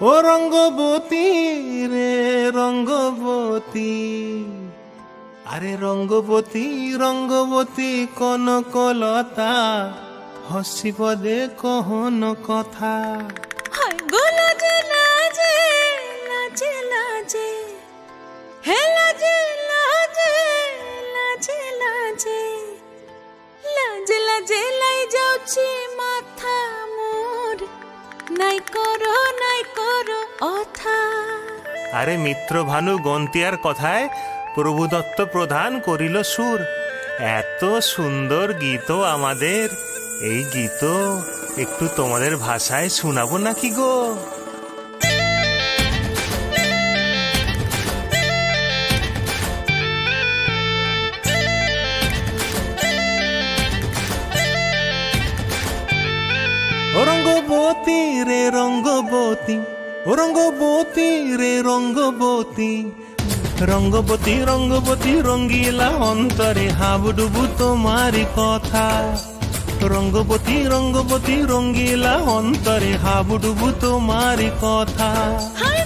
ও রঙ্গবতী রে রঙ্গবতী, আরে রঙ্গবতী রঙ্গবতী কনকলতা, হসিব দে কহন কথা। হায় গো লাজে লাজে লাজে লাজে, হে লাজে লাজে লাজে লাজে, লাজে লাজে লাই যাଉଛି মাথা মোর, নাই করো অথা। আরে মিত্র ভানু গন্তিয়ার কথায় প্রভুদত্ত প্রধান করিল সুর। এত সুন্দর গীত আমাদের, এই গীত একটু তোমাদের ভাষায় শোনাবো নাকি গো? ও রঙ্গবতী রে রঙ্গবতী, ও রঙ্গবতী রে রঙ্গবতী, রঙ্গবতী রঙ্গবতী রঙ্গিলা অন্তরে হাবুডুবু তোমারি কথা। রঙ্গবতী রঙ্গবতী রঙ্গিলা অন্তরে হাবুডুবু তোমারি কথা। হায়